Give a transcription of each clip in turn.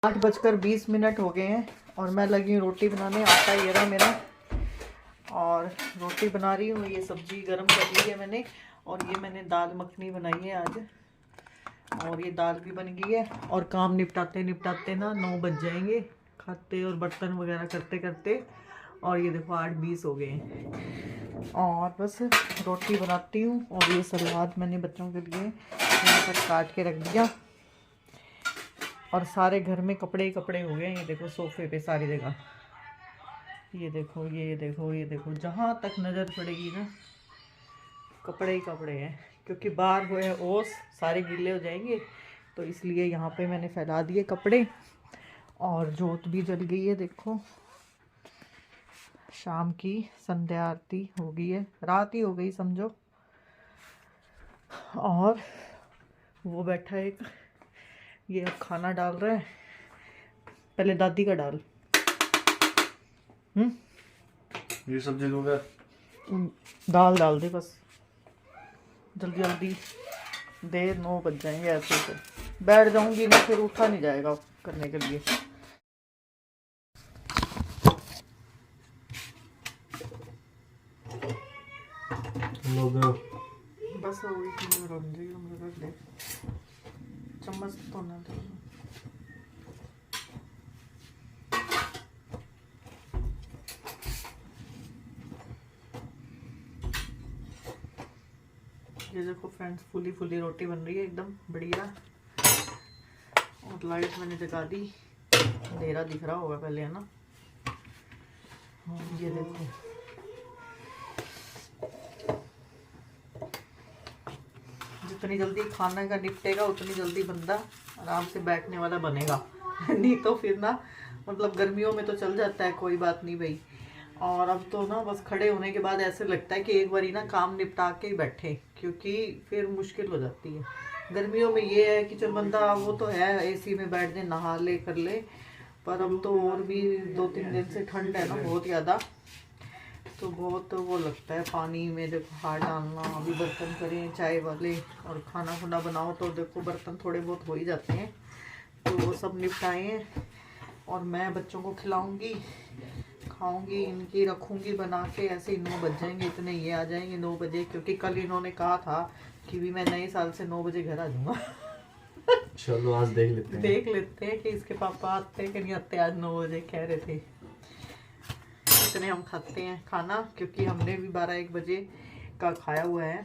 8:20 हो गए हैं और मैं लगी हूँ रोटी बनाने। आटा ये रहा मेरा और रोटी बना रही हूँ। ये सब्जी गरम कर ली है मैंने और ये मैंने दाल मखनी बनाई है आज और ये दाल भी बन गई है। और काम निपटाते निपटाते ना 9 बज जाएंगे खाते और बर्तन वगैरह करते करते। और ये देखो 8:20 हो गए हैं और बस रोटी बनाती हूँ। और ये सलाद मैंने बच्चों के लिए यहाँ पर काट के रख दिया। और सारे घर में कपड़े ही कपड़े हो गए। ये देखो सोफे पे सारी जगह, ये देखो ये देखो ये देखो, जहाँ तक नज़र पड़ेगी ना कपड़े ही कपड़े हैं। क्योंकि बाहर वो है ओस, सारे गीले हो जाएंगे तो इसलिए यहाँ पे मैंने फैला दिए कपड़े। और जोत भी जल गई है, देखो शाम की संध्या आरती हो गई है, रात ही हो गई समझो। और वो बैठा है एक, ये अब खाना डाल रहा है। पहले दादी का डाल। ये सब्जी दूंगा, दाल डाल दे बस, जल्दी जल्दी दे। 9 बज जाएंगे। ऐसे तो बैठ जाऊंगी ना फिर उठा नहीं जाएगा करने के लिए। बस वही रख दे, चम्मच तो ना दे। ये देखो फ्रेंड्स, फुली फुली रोटी बन रही है एकदम बढ़िया। और लाइट मैंने जगा दी, अंधेरा दिख रहा होगा पहले, है ना। ये देखो जितनी जल्दी खाने का निपटेगा उतनी जल्दी बंदा आराम से बैठने वाला बनेगा। नहीं तो फिर ना, मतलब गर्मियों में तो चल जाता है कोई बात नहीं भाई। और अब तो ना बस खड़े होने के बाद ऐसे लगता है कि एक बारी ना काम निपटा के ही बैठे, क्योंकि फिर मुश्किल हो जाती है। गर्मियों में ये है कि चल बंदा वो तो है एसी में बैठ दे, नहा ले कर ले। पर अब तो और भी 2-3 दिन से ठंड है ना बहुत ज़्यादा, तो बहुत वो लगता है पानी में देखो हाथ डालना। अभी बर्तन करें चाय वाले और खाना खुना बनाओ तो देखो बर्तन थोड़े बहुत हो ही जाते हैं, तो वो सब निपटाएं। और मैं बच्चों को खिलाऊंगी, खाऊंगी, इनकी रखूंगी बना के। ऐसे ही 9 बज जाएंगे, इतने ये आ जाएंगे 9 बजे। क्योंकि कल इन्होंने कहा था कि भी मैं नए साल से 9 बजे घर आ जाऊंगा। चलो आज देख लेते हैं कि इसके पापा आते कि नहीं आते। आज 9 बजे कह रहे थे। इतने हम खाते हैं खाना, क्योंकि हमने भी 12-1 बजे का खाया हुआ है।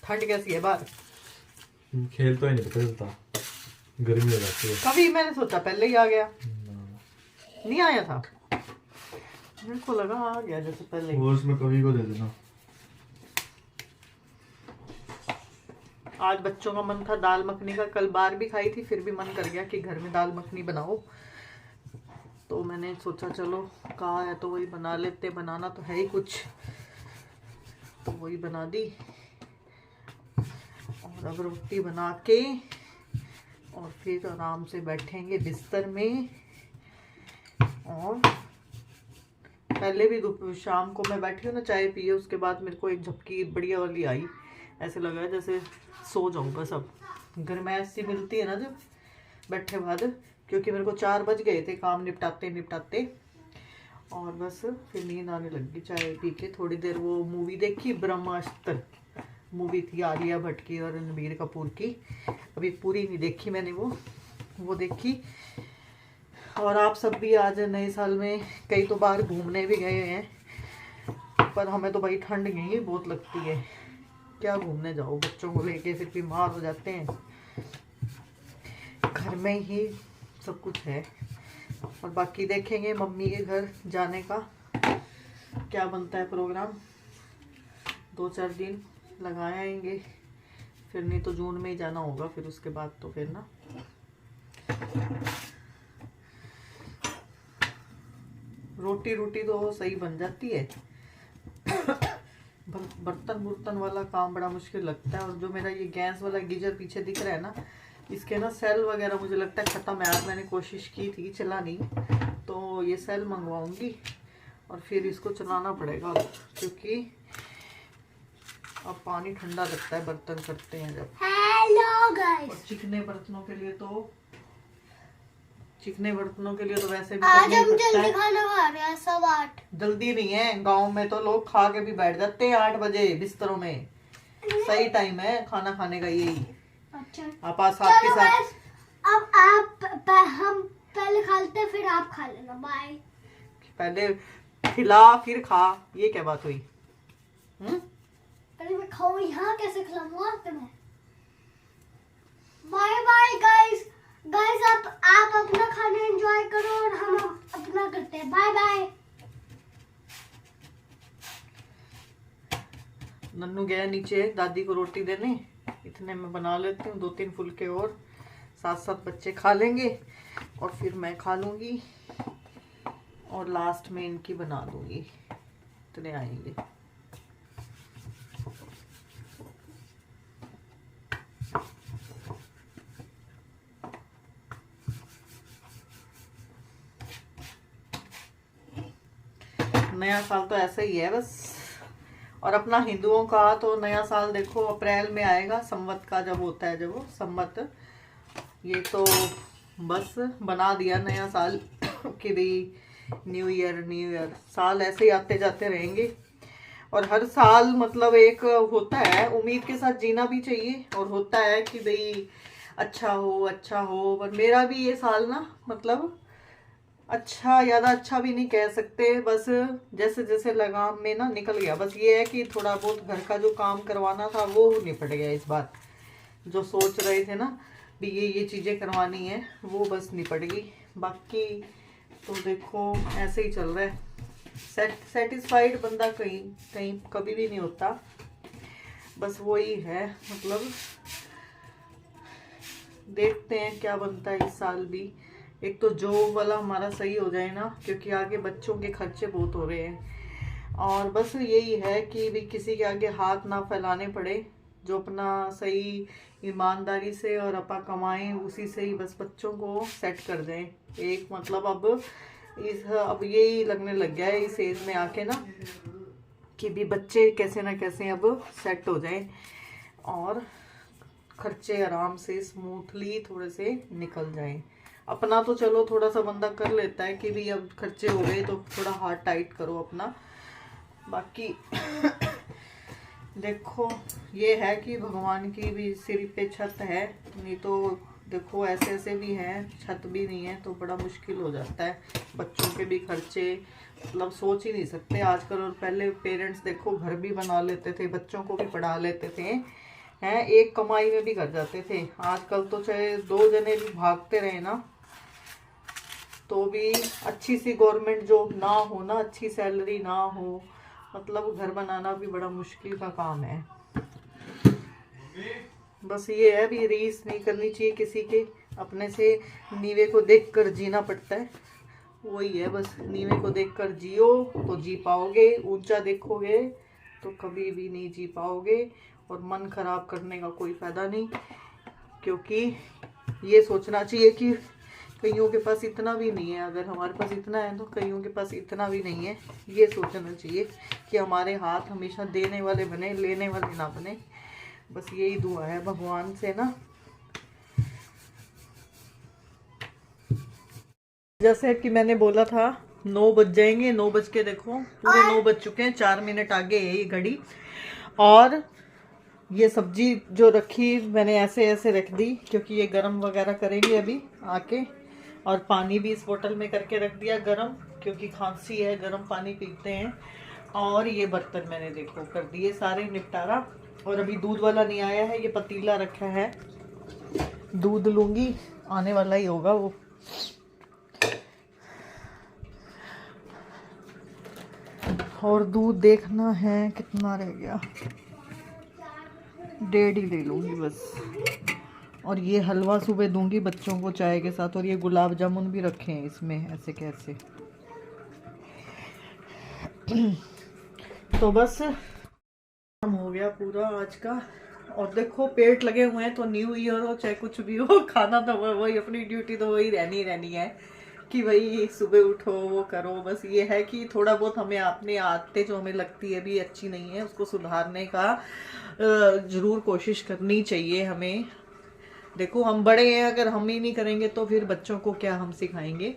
ठंड कैसी है बाहर? खेल तो ही नहीं पता चलता, गर्मी हो जाती है। कभी मैंने सोचा पहले ही आ गया, नहीं आया था। मेरे को लगा आ गया जैसे पहले। वो उसमें कभी को दे देना। आज बच्चों का मन था दाल मखनी का, कल बाहर भी खाई थी फिर भी मन कर गया कि घर में दाल मखनी बनाओ। तो मैंने सोचा चलो कहा है तो वही बना लेते, बनाना तो है ही कुछ, तो वही बना दी। और अब रोटी बना के और फिर आराम से बैठेंगे बिस्तर में। और पहले भी शाम को मैं बैठी हूँ ना चाय पिए, उसके बाद मेरे को एक झपकी बढ़िया वाली आई। ऐसे लगा जैसे सो जाऊँ बस। अब गर्माहट सी मिलती है ना जब बैठे बाद, क्योंकि मेरे को 4 बज गए थे काम निपटाते निपटाते। और बस फिर नींद आने लगी चाय पी के। थोड़ी देर वो मूवी देखी, ब्रह्मास्त्र मूवी थी आलिया भट्ट की और रणबीर कपूर की। अभी पूरी नहीं देखी मैंने, वो देखी। और आप सब भी आज नए साल में कई तो बाहर घूमने भी गए हैं, पर हमें तो भाई ठंड यही बहुत लगती है। क्या घूमने जाओ, बच्चों को लेके फिर बीमार हो जाते हैं। घर में ही सब कुछ है। और बाकी देखेंगे मम्मी के घर जाने का क्या बनता है प्रोग्राम। 2-4 दिन लगा आएंगे, फिर नहीं तो जून में ही जाना होगा। फिर उसके बाद तो फिर ना रोटी तो सही बन जाती है। बर्तन वाला काम बड़ा मुश्किल लगता है। और जो मेरा ये गैस वाला गीजर पीछे दिख रहा है ना, इसके ना सेल वगैरह मुझे लगता है ख़त्म है। आज मैंने कोशिश की थी, चला नहीं, तो ये सेल मंगवाऊंगी और फिर इसको चलाना पड़ेगा। क्योंकि अब पानी ठंडा लगता है बर्तन करते हैं जब। हेलो गाइस, और चिकने बर्तनों के लिए तो वैसे भी आज करना ही हम पड़ता जल्दी है। खाना खा रहे हैं 8:15। जल्दी नहीं है, गांव में तो लोग खा के भी बैठ जाते हैं 8 बजे बिस्तरों में। सही टाइम है खाना खाने का यही। अच्छा आप आपके चलो साथ गाइस, अब हम पहले खा लेते हैं, फिर आप खा लेना। बाय। पहले खिला फिर खा, ये क्या बात हुई? पहले मैं खाऊं, यहाँ कैसे खिलाऊंगा तुम्हें? Bye bye guys. आप अपना खाना एंजॉय करो और हम अपना करते हैं। Bye bye. नन्नू गया नीचे दादी को रोटी देने, इतने में बना लेती हूँ 2-3 फुलके और, साथ साथ बच्चे खा लेंगे और फिर मैं खा लूंगी और लास्ट में इनकी बना दूंगी, इतने आएंगे। नया साल तो ऐसा ही है बस। और अपना हिंदुओं का तो नया साल देखो अप्रैल में आएगा, संवत का जब होता है, जब वो संवत, ये तो बस बना दिया नया साल कि भाई न्यू ईयर साल ऐसे ही आते जाते रहेंगे। और हर साल मतलब एक होता है, उम्मीद के साथ जीना भी चाहिए और होता है कि भाई अच्छा हो। पर मेरा भी ये साल ना मतलब अच्छा, ज्यादा अच्छा भी नहीं कह सकते, बस जैसे जैसे लगाम में ना निकल गया। बस ये है कि थोड़ा बहुत घर का जो काम करवाना था वो निपट गया इस बार। जो सोच रहे थे ना भी ये चीजें करवानी है वो बस निपट गई। बाकी तो देखो ऐसे ही चल रहा है। सेटिस्फाइड बंदा कहीं कभी भी नहीं होता, बस वही है मतलब। देखते हैं क्या बनता है इस साल भी। एक तो जॉब वाला हमारा सही हो जाए ना, क्योंकि आगे बच्चों के खर्चे बहुत हो रहे हैं। और बस यही है कि भी किसी के आगे हाथ ना फैलाने पड़े, जो अपना सही ईमानदारी से और अपना कमाएं उसी से ही बस बच्चों को सेट कर दें। एक मतलब अब यही लगने लग गया है इस एज में आके ना कि भी बच्चे कैसे ना कैसे अब सेट हो जाएं और खर्चे आराम से स्मूथली थोड़े से निकल जाएं। अपना तो चलो थोड़ा सा बंदा कर लेता है कि भी अब खर्चे हो गए तो थोड़ा हाथ टाइट करो अपना। बाकी देखो ये है कि भगवान की भी सिर पे छत है, नहीं तो देखो ऐसे भी है, छत भी नहीं है तो बड़ा मुश्किल हो जाता है। बच्चों के भी खर्चे मतलब सोच ही नहीं सकते आजकल। और पहले पेरेंट्स देखो घर भी बना लेते थे, बच्चों को भी पढ़ा लेते थे हैं, एक कमाई में भी कर जाते थे। आजकल तो चाहे 2 जने भी भागते रहे ना तो भी अच्छी सी गवर्नमेंट जॉब ना हो ना, अच्छी सैलरी ना हो, मतलब घर बनाना भी बड़ा मुश्किल का काम है। बस ये है भी रीस नहीं करनी चाहिए किसी के, अपने से नीवे को देखकर जीना पड़ता है। वही है बस, नीवे को देखकर जियो तो जी पाओगे, ऊंचा देखोगे तो कभी भी नहीं जी पाओगे। और मन खराब करने का कोई फायदा नहीं, क्योंकि ये सोचना चाहिए कि कईयों के पास इतना भी नहीं है। अगर हमारे पास इतना है तो कईयों के पास इतना भी नहीं है। ये सोचना चाहिए कि हमारे हाथ हमेशा देने वाले बने, लेने वाले ना बने। बस यही दुआ है भगवान से ना। जैसे कि मैंने बोला था 9 बज जाएंगे, 9 बज के देखो पूरे 9 बज चुके हैं, 4 मिनट आगे है ये घड़ी। और ये सब्जी जो रखी मैंने ऐसे ऐसे रख दी क्योंकि ये गरम वगैरह करेंगे अभी आके। और पानी भी इस बोतल में करके रख दिया गरम, क्योंकि खांसी है, गरम पानी पीते हैं। और ये बर्तन मैंने देखो कर दिए सारे निपटारा। और अभी दूध वाला नहीं आया है, ये पतीला रखा है, दूध लूंगी, आने वाला ही होगा वो। और दूध देखना है कितना रह गया, 1.5 ही ले लूंगी बस। और ये हलवा सुबह दूंगी बच्चों को चाय के साथ। और ये गुलाब जामुन भी रखे हैं इसमें ऐसे कैसे। तो बस काम हो गया पूरा आज का। और देखो पेट लगे हुए हैं तो न्यू ईयर हो चाहे कुछ भी हो, खाना तो वही, अपनी ड्यूटी तो वही रहनी है कि भाई सुबह उठो वो करो। बस ये है कि थोड़ा बहुत हमें अपने आदतें जो हमें लगती है भी अच्छी नहीं है उसको सुधारने का जरूर कोशिश करनी चाहिए हमें। देखो हम बड़े हैं, अगर हम ही नहीं करेंगे तो फिर बच्चों को क्या हम सिखाएंगे।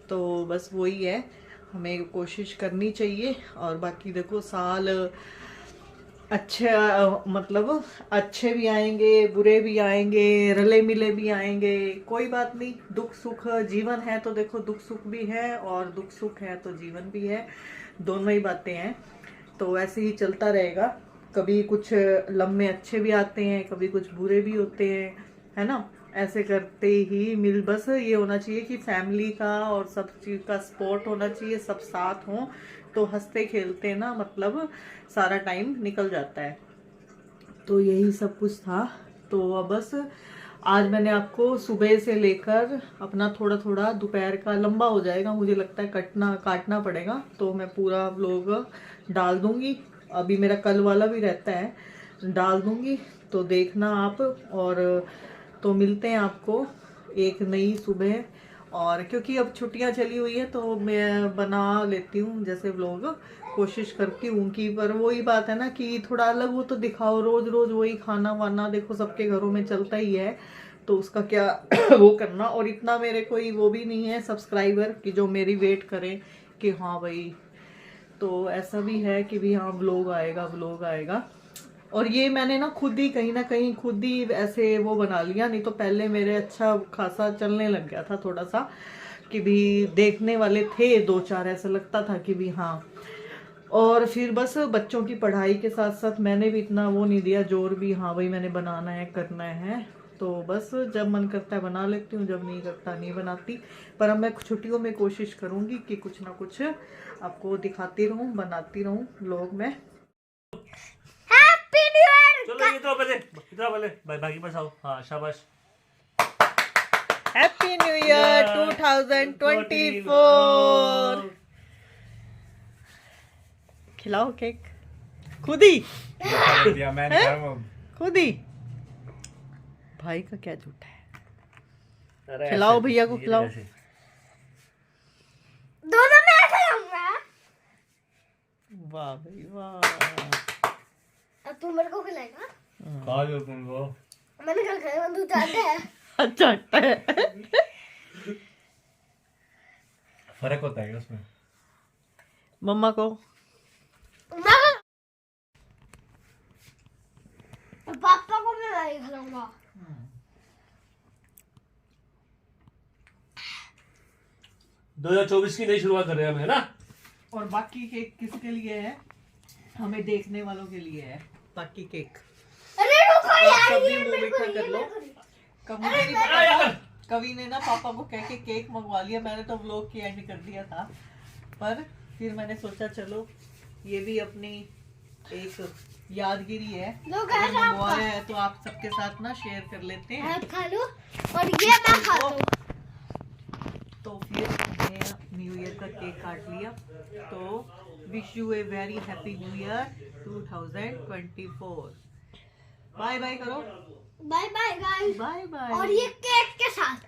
तो बस वही है, हमें कोशिश करनी चाहिए। और बाकी देखो साल अच्छे मतलब अच्छे भी आएंगे, बुरे भी आएंगे, रले मिले भी आएंगे, कोई बात नहीं। दुख सुख जीवन है तो देखो दुख सुख भी है और दुख सुख है तो जीवन भी है, दोनों ही बातें हैं। तो ऐसे ही चलता रहेगा। कभी कुछ लम्हे अच्छे भी आते हैं, कभी कुछ बुरे भी होते हैं, है ना। ऐसे करते ही मिल बस ये होना चाहिए कि फैमिली का और सब चीज़ का सपोर्ट होना चाहिए, सब साथ हों तो हंसते खेलते ना मतलब सारा टाइम निकल जाता है। तो यही सब कुछ था। तो अब बस आज मैंने आपको सुबह से लेकर अपना थोड़ा थोड़ा दोपहर का लंबा हो जाएगा, मुझे लगता है काटना पड़ेगा, तो मैं पूरा व्लॉग डाल दूंगी। अभी मेरा कल वाला भी रहता है, डाल दूंगी तो देखना आप। और तो मिलते हैं आपको एक नई सुबह। और क्योंकि अब छुट्टियां चली हुई है तो मैं बना लेती हूँ जैसे व्लॉग, कोशिश करती हूँ कि, पर वही बात है ना कि थोड़ा अलग हो तो दिखाओ। रोज रोज वही खाना वाना देखो सबके घरों में चलता ही है, तो उसका क्या वो करना। और इतना मेरे कोई वो भी नहीं है सब्सक्राइबर कि जो मेरी वेट करें कि हाँ भाई, तो ऐसा भी है कि भी हाँ व्लॉग आएगा। और ये मैंने ना कहीं खुद ही ऐसे वो बना लिया, नहीं तो पहले मेरे अच्छा खासा चलने लग गया था थोड़ा सा कि भी देखने वाले थे 2-4, ऐसा लगता था कि भी हाँ। और फिर बस बच्चों की पढ़ाई के साथ साथ मैंने भी इतना वो नहीं दिया जोर भी हाँ भाई मैंने बनाना है करना है। तो बस जब मन करता है बना लेती हूँ, जब नहीं करता नहीं बनाती। पर अब मैं छुट्टियों में कोशिश करूँगी कि कुछ ना कुछ आपको दिखाती रहूँ, बनाती रहूँ व्लॉग में। Happy new year. चलो इतना पहले बाकी बस आओ। हाँ शाबाश। Happy new year 2024। खिलाओ केक खुद ही, दिया मैंने खुद ही। भाई का क्या झूठा है। खिलाओ भैया को खिलाओ। दोनों मैं खिलाऊंगा। वाह भाई वाह। अब तू मेरे को खिलाएगा। खा लो तुमको। मैंने कल खाया, तू चाहता है। अच्छा है। फर्क होता है उसमें। मम्मा को पापा को मैं नहीं खिलाऊंगा। 2024 की नई शुरुआत कर रहे हैं हम, है ना। और बाकी केक किसके लिए है? हमें देखने वालों के लिए है बाकी केक। अरे रुको यार, सभी ये मुंह मेरे को मीठा कर लो। कभी नहीं पता, कवि ने ना पापा को कह के केक मंगवा लिया। मैंने तो व्लॉग की एंड कर दिया था, पर फिर मैंने सोचा चलो ये भी अपनी एक यादगिरी है, अगर मंगवाया है तो आप सबके साथ ना शेयर कर लेते हैं। आप खा लो और ये मैं खाता हूँ। तो फिर हमने न्यू ईयर का केक काट लिया। तो wish you a very happy new year 2024। Bye bye करो। Bye bye guys. Bye bye. और ये केक के साथ